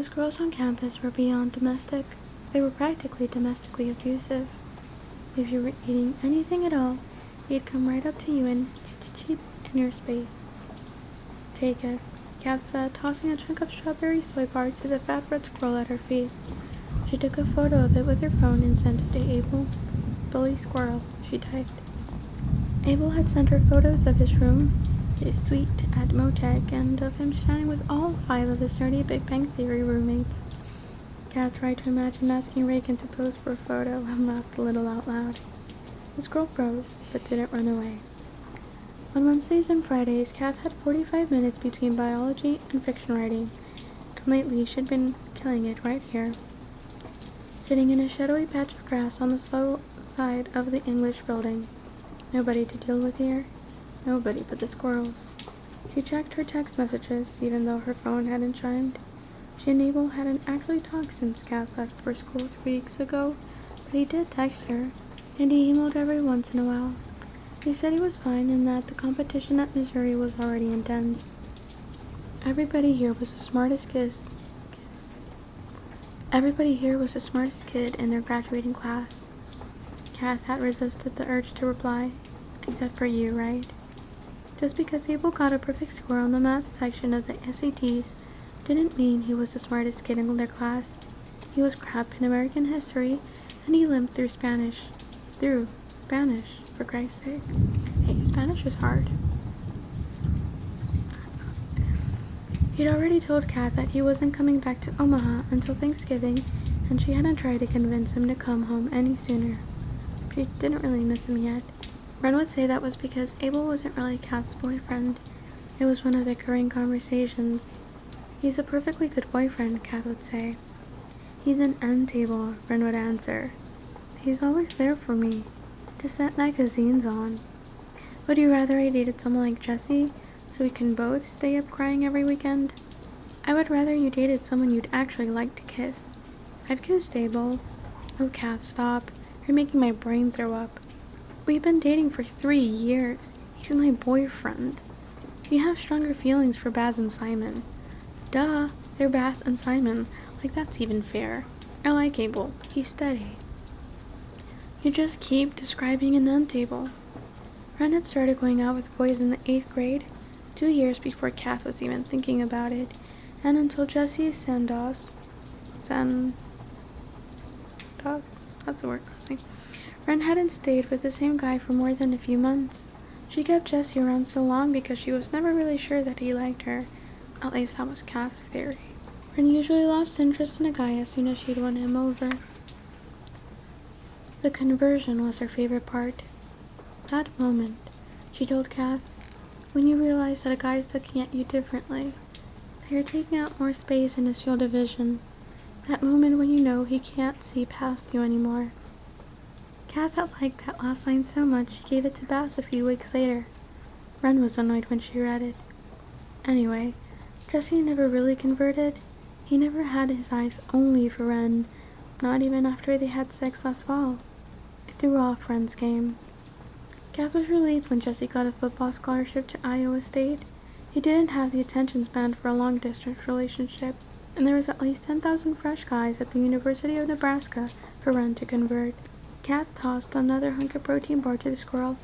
The girls on campus were beyond domestic. They were practically domestically abusive. If you were eating anything at all, he'd come right up to you and cheep in your space. Take it, Kat said, tossing a chunk of strawberry soy bar to the fat red squirrel at her feet. She took a photo of it with her phone and sent it to Abel. Bully squirrel, she typed. Abel had sent her photos of his room, his suite at Motec, and of him standing with all 5 of his nerdy Big Bang Theory roommates. Kat tried to imagine asking Reagan to pose for a photo and laughed a little out loud. The squirrel froze, but didn't run away. On Wednesdays and Fridays, Kat had 45 minutes between biology and fiction writing, and lately she'd been killing it right here, sitting in a shadowy patch of grass on the slow side of the English building. Nobody to deal with here. Nobody but the squirrels. She checked her text messages, even though her phone hadn't chimed. She and Abel hadn't actually talked since Kat left for school 3 weeks ago, but he did text her, and he emailed every once in a while. He said he was fine and that the competition at Missouri was already intense. Everybody here was the smartest kid in their graduating class. Kat had resisted the urge to reply, except for you, right? Just because Abel got a perfect score on the math section of the SATs didn't mean he was the smartest kid in their class. He was crap in American history, and he limped through Spanish, for Christ's sake. Hey, Spanish is hard. He'd already told Kat that he wasn't coming back to Omaha until Thanksgiving, and she hadn't tried to convince him to come home any sooner. She didn't really miss him yet. Ren would say that was because Abel wasn't really Kat's boyfriend. It was one of the recurring conversations. He's a perfectly good boyfriend, Kat would say. He's an end table, Ren would answer. He's always there for me, to set magazines on. Would you rather I dated someone like Jesse, so we can both stay up crying every weekend? I would rather you dated someone you'd actually like to kiss. I've kissed Abel. Oh, Kat, stop. You're making my brain throw up. We've been dating for 3 years. He's my boyfriend. You have stronger feelings for Baz and Simon. Duh, they're Baz and Simon. Like, that's even fair. I like Abel. He's steady. You just keep describing an end table. Ren had started going out with boys in the 8th grade, 2 years before Kath was even thinking about it, and until Jesse's that's a word crossing. Ren hadn't stayed with the same guy for more than a few months. She kept Jesse around so long because she was never really sure that he liked her. At least that was Kath's theory. Ren usually lost interest in a guy as soon as she'd won him over. The conversion was her favorite part. That moment, she told Kath, when you realize that a guy is looking at you differently, that you're taking up more space in his field of vision. That moment when you know he can't see past you anymore. Kath had liked that last line so much she gave it to Baz a few weeks later. Ren was annoyed when she read it. Anyway, Jesse never really converted. He never had his eyes only for Ren, not even after they had sex last fall. It threw off Ren's game. Kath was relieved when Jesse got a football scholarship to Iowa State. He didn't have the attention span for a long-distance relationship, and there was at least 10,000 fresh guys at the University of Nebraska for Ren to convert. Kath tossed another hunk of protein bar to the squirrel,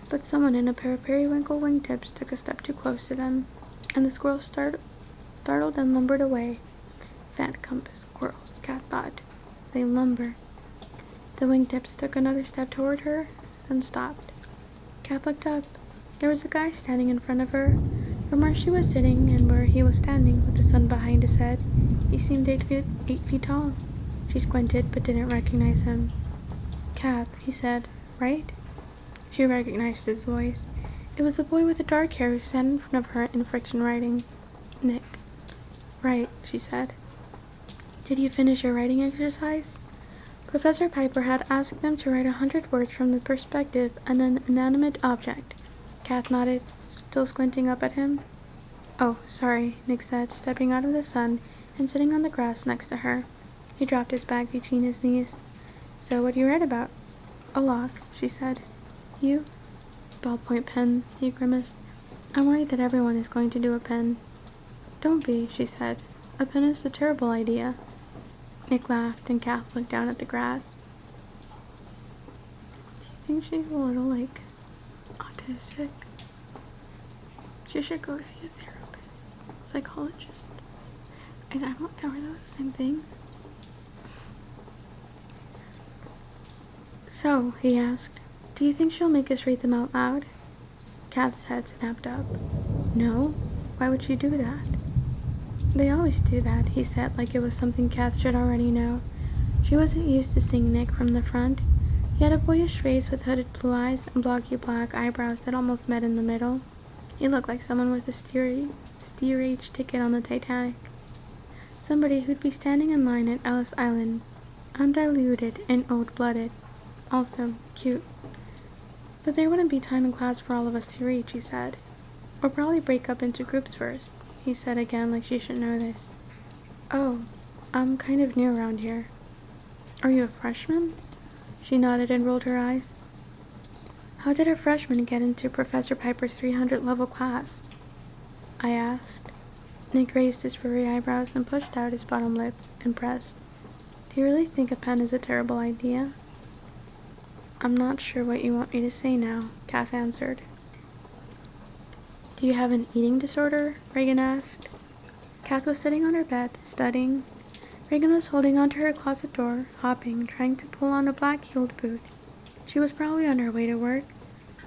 but someone in a pair of periwinkle wingtips took a step too close to them, and the squirrel startled and lumbered away. Fat compass squirrels, Kath thought. They lumber. The wingtips took another step toward her, then stopped. Kath looked up. There was a guy standing in front of her. From where she was sitting and where he was standing with the sun behind his head, he seemed 8 feet tall. She squinted but didn't recognize him. Kath, he said, right? She recognized his voice. It was the boy with the dark hair who sat in front of her in fiction writing. Nick. Right, she said. Did you finish your writing exercise? Professor Piper had asked them to write 100 words from the perspective of an inanimate object. Kath nodded, still squinting up at him. Oh, sorry, Nick said, stepping out of the sun and sitting on the grass next to her. He dropped his bag between his knees. So what do you write about? A lock, she said. You? Ballpoint pen, he grimaced. I'm worried that everyone is going to do a pen. Don't be, she said. A pen is a terrible idea. Nick laughed and Kath looked down at the grass. Do you think she's a little, like, autistic? She should go see a therapist, psychologist. And I don't know, are those the same things? So, he asked, do you think she'll make us read them out loud? Kath's head snapped up. No, why would she do that? They always do that, he said, like it was something Kath should already know. She wasn't used to seeing Nick from the front. He had a boyish face with hooded blue eyes and blocky black eyebrows that almost met in the middle. He looked like someone with a steerage ticket on the Titanic. Somebody who'd be standing in line at Ellis Island, undiluted and old-blooded. Also, cute. But there wouldn't be time in class for all of us to read, she said. We'll probably break up into groups first, he said again like she should know this. Oh, I'm kind of new around here. Are you a freshman? She nodded and rolled her eyes. How did a freshman get into Professor Piper's 300 level class? I asked. Nick raised his furry eyebrows and pushed out his bottom lip, impressed. Do you really think a pen is a terrible idea? I'm not sure what you want me to say now, Kath answered. Do you have an eating disorder? Reagan asked. Kath was sitting on her bed, studying. Reagan was holding onto her closet door, hopping, trying to pull on a black-heeled boot. She was probably on her way to work.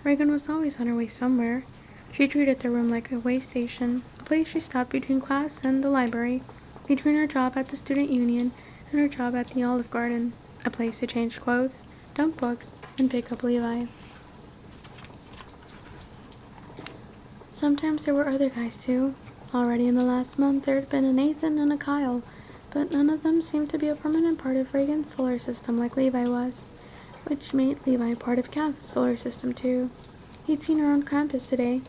Reagan was always on her way somewhere. She treated the room like a way station, a place she stopped between class and the library, between her job at the student union and her job at the Olive Garden, a place to change clothes, dump books, and pick up Levi. Sometimes there were other guys too. Already in the last month there had been a Nathan and a Kyle, but none of them seemed to be a permanent part of Reagan's solar system like Levi was, which made Levi part of Kath's solar system too. He'd seen her on campus today,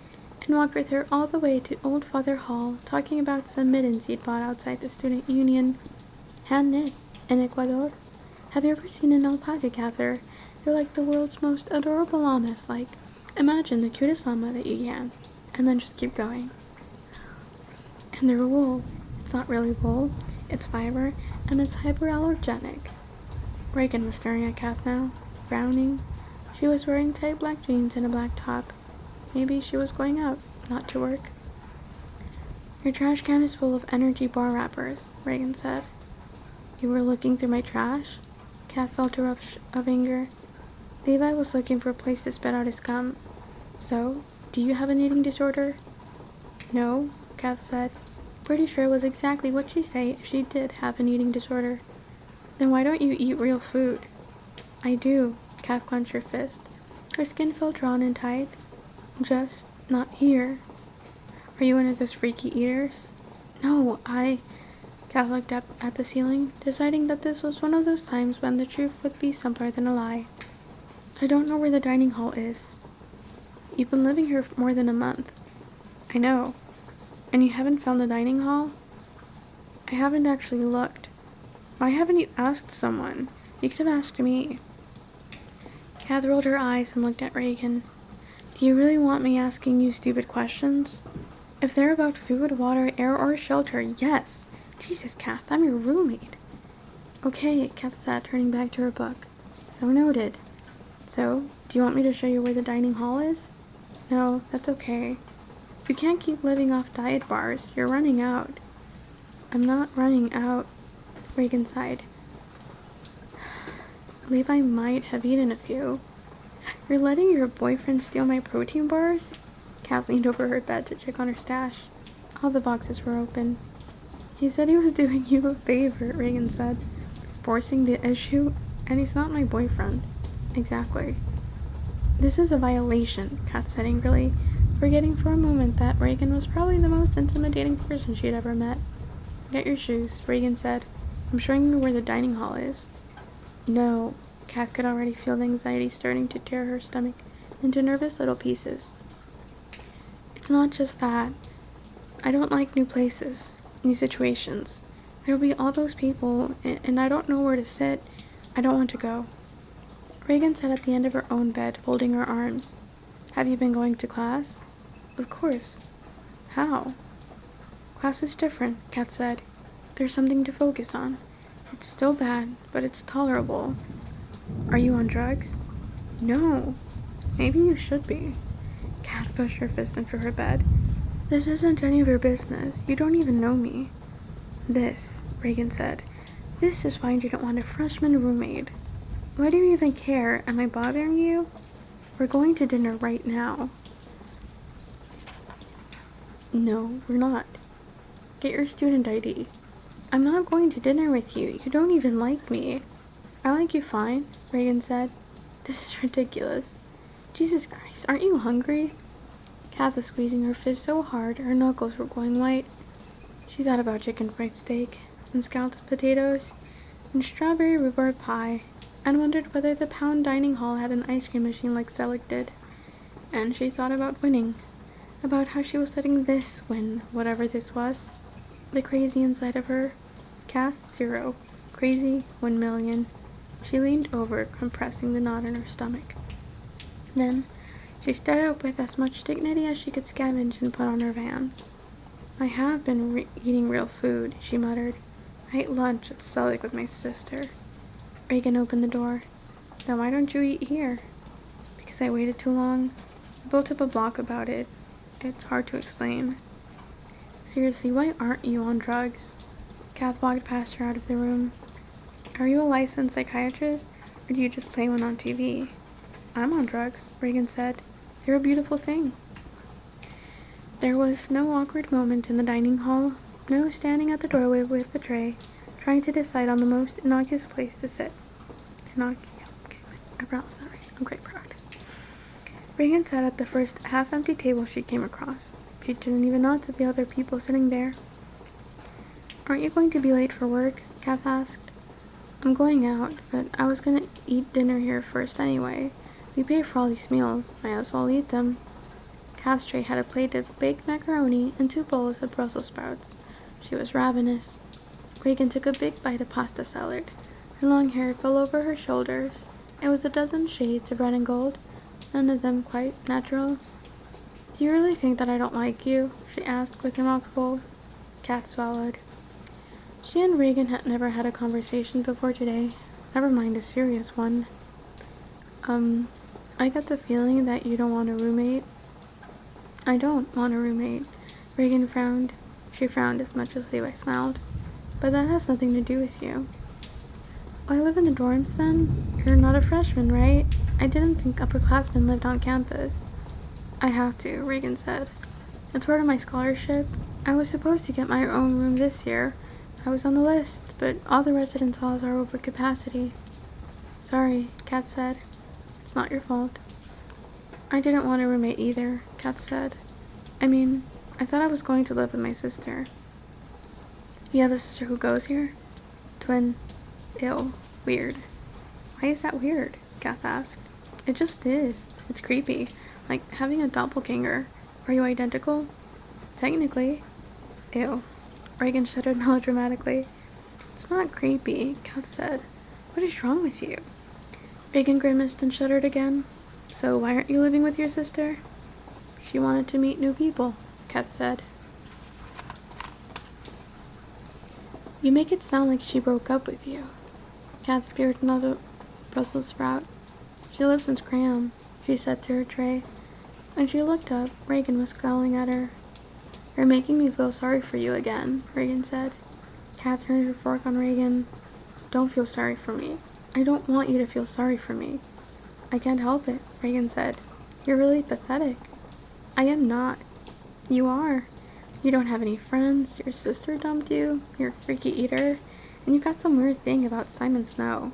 and walked with her all the way to Old Father Hall, talking about some mittens he'd bought outside the student union. Hand-knit, in Ecuador. Have you ever seen an alpaca, Cather? They're like the world's most adorable llamas, like, imagine the cutest llama that you can, and then just keep going. And they're wool. It's not really wool, it's fiber, and it's hyperallergenic. Reagan was staring at Kath now, frowning. She was wearing tight black jeans and a black top. Maybe she was going out, not to work. Your trash can is full of energy bar wrappers, Reagan said. You were looking through my trash? Kath felt a rush of anger. Levi was looking for a place to spit out his gum. So, do you have an eating disorder? No, Kath said. Pretty sure it was exactly what she'd say if she did have an eating disorder. Then why don't you eat real food? I do, Kath clenched her fist. Her skin felt drawn and tight. Just not here. Are you one of those freaky eaters? No, Kath looked up at the ceiling, deciding that this was one of those times when the truth would be simpler than a lie. I don't know where the dining hall is. You've been living here for more than a month. I know. And you haven't found the dining hall? I haven't actually looked. Why haven't you asked someone? You could have asked me. Kath rolled her eyes and looked at Reagan. Do you really want me asking you stupid questions? If they're about food, water, air, or shelter, yes. Jesus, Kath, I'm your roommate. Okay, Kath said, turning back to her book. So noted. So, do you want me to show you where the dining hall is? No, that's okay. You can't keep living off diet bars. You're running out. I'm not running out, Reagan sighed. Levi might have eaten a few. You're letting your boyfriend steal my protein bars? Kath leaned over her bed to check on her stash. All the boxes were open. He said he was doing you a favor, Reagan said. Forcing the issue? And he's not my boyfriend. Exactly. This is a violation, Kath said angrily, forgetting for a moment that Reagan was probably the most intimidating person she'd ever met. Get your shoes, Reagan said. I'm showing you where the dining hall is. No. Kath could already feel the anxiety starting to tear her stomach into nervous little pieces. It's not just that. I don't like new places, new situations. There'll be all those people, and I don't know where to sit. I don't want to go. Reagan sat at the end of her own bed, folding her arms. Have you been going to class? Of course. How? Class is different, Kath said. There's something to focus on. It's still bad, but it's tolerable. Are you on drugs? No. Maybe you should be. Kath pushed her fist into her bed. This isn't any of your business. You don't even know me. This, Reagan said. This is why you don't want a freshman roommate. Why do you even care? Am I bothering you? We're going to dinner right now. No, we're not. Get your student ID. I'm not going to dinner with you. You don't even like me. I like you fine, Reagan said. This is ridiculous. Jesus Christ, aren't you hungry? Kath was squeezing her fist so hard her knuckles were going white. She thought about chicken fried steak, and scalloped potatoes, and strawberry rhubarb pie, and wondered whether the Pound dining hall had an ice cream machine like Selig did. And she thought about winning, about how she was letting this win, whatever this was. The crazy inside of her. Kath, 0. Crazy, 1,000,000. She leaned over, compressing the knot in her stomach. Then, she stood up with as much dignity as she could scavenge and put on her Vans. I have been eating real food, she muttered. I ate lunch at Selig with my sister. Reagan opened the door. Then why don't you eat here? Because I waited too long. I built up a block about it. It's hard to explain. Seriously, why aren't you on drugs? Kath walked past her out of the room. Are you a licensed psychiatrist, or do you just play one on TV? I'm on drugs, Reagan said. They're a beautiful thing. There was no awkward moment in the dining hall, no standing at the doorway with the tray, trying to decide on the most innocuous place to sit. Okay, I promise that right. I'm quite proud. Reagan sat at the first half-empty table she came across. She didn't even nod to the other people sitting there. Aren't you going to be late for work? Kath asked. I'm going out, but I was going to eat dinner here first anyway. We pay for all these meals. Might as well eat them. Kath's tray had a plate of baked macaroni and 2 bowls of Brussels sprouts. She was ravenous. Reagan took a big bite of pasta salad. Her long hair fell over her shoulders. It was a dozen shades of red and gold, none of them quite natural. Do you really think that I don't like you? She asked with her mouth full. Kath swallowed. She and Reagan had never had a conversation before today, never mind a serious one. I get the feeling that you don't want a roommate. I don't want a roommate. Reagan frowned. She frowned as much as Levi smiled. But that has nothing to do with you. Oh, I live in the dorms then? You're not a freshman, right? I didn't think upperclassmen lived on campus. I have to, Reagan said. It's part of my scholarship. I was supposed to get my own room this year. I was on the list, but all the residence halls are over capacity. Sorry, Kat said. It's not your fault. I didn't want a roommate either, Kat said. I mean, I thought I was going to live with my sister. You have a sister who goes here? Twin. Ew. Weird. Why is that weird? Kath asked. It just is. It's creepy. Like having a doppelganger. Are you identical? Technically. Ew. Reagan shuddered melodramatically. It's not creepy, Kath said. What is wrong with you? Reagan grimaced and shuddered again. So why aren't you living with your sister? She wanted to meet new people, Kath said. You make it sound like she broke up with you. Kath speared another Brussels sprout. She lives in Scram, she said to her tray. When she looked up, Reagan was scowling at her. You're making me feel sorry for you again, Reagan said. Kath turned her fork on Reagan. Don't feel sorry for me. I don't want you to feel sorry for me. I can't help it, Reagan said. You're really pathetic. I am not. You are. You don't have any friends, your sister dumped you, you're a freaky eater, and you got some weird thing about Simon Snow.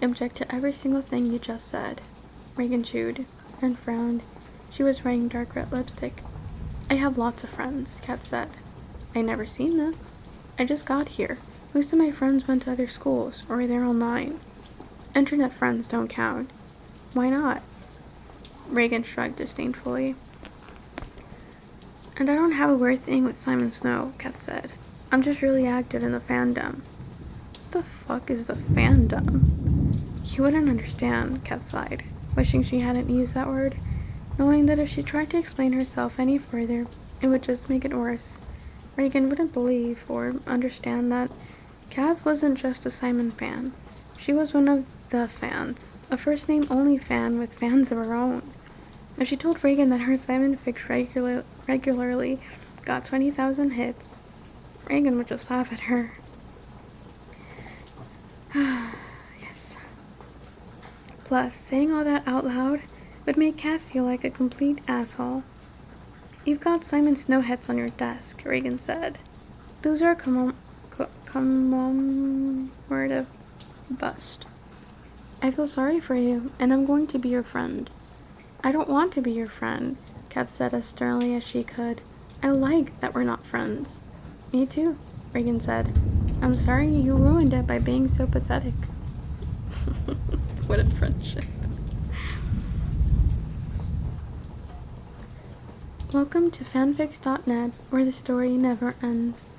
I object to every single thing you just said. Reagan chewed and frowned. She was wearing dark red lipstick. I have lots of friends, Kat said. I never seen them. I just got here. Most of my friends went to other schools, or they're online. Internet friends don't count. Why not? Reagan shrugged disdainfully. And I don't have a weird thing with Simon Snow, Kat said. I'm just really active in the fandom. What the fuck is the fandom? You wouldn't understand, Kat sighed, wishing she hadn't used that word, knowing that if she tried to explain herself any further, it would just make it worse. Reagan wouldn't believe or understand that Kath wasn't just a Simon fan. She was one of the fans, a first-name only fan with fans of her own. When she told Reagan that her Simon fics regularly got 20,000 hits, Reagan would just laugh at her. Yes. Plus, saying all that out loud would make Kath feel like a complete asshole. You've got Simon Snowheads on your desk, Reagan said. Those are commemorative bust. I feel sorry for you, and I'm going to be your friend. I don't want to be your friend, Kath said as sternly as she could. I like that we're not friends. Me too, Reagan said. I'm sorry you ruined it by being so pathetic. What a friendship. Welcome to fanfics.net, where the story never ends.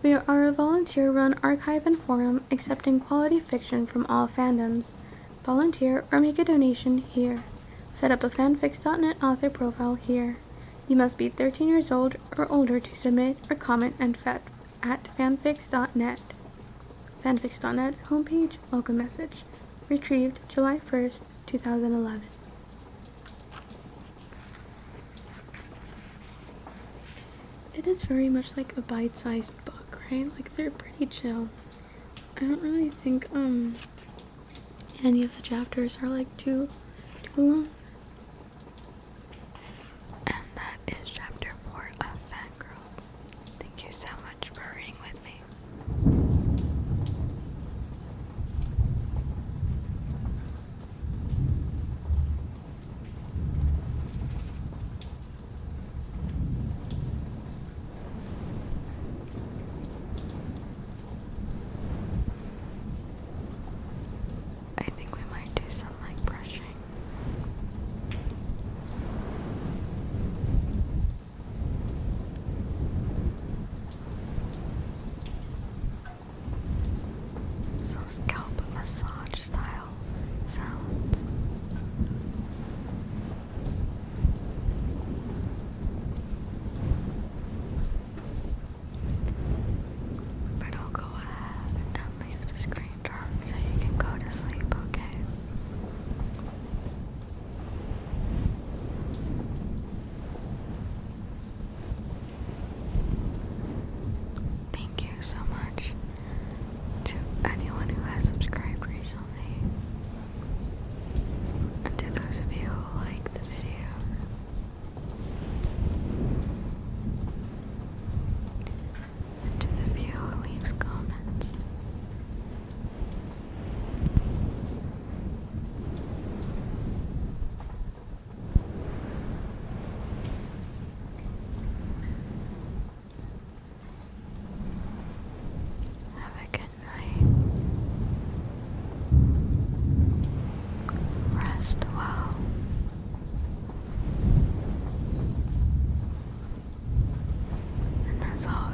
We are a volunteer-run archive and forum accepting quality fiction from all fandoms. Volunteer or make a donation here. Set up a fanfics.net author profile here. You must be 13 years old or older to submit or comment and at fanfics.net. Fanfics.net homepage welcome message. Retrieved July 1st, 2011. It is very much like a bite-sized book, right? Like, they're pretty chill. I don't really think any of the chapters are like too long. And that is chapter 4 of Fangirl. Thank you so much for reading with me. I think we might do some like brushing. Some scalp massage style sounds. But I'll go ahead and leave the screen dark so you can go to sleep, okay? Thank you so much to anyone who has subscribed recently, and to those of you who like the videos. And to the few who leaves comments. Have a good night. Rest well. And as always,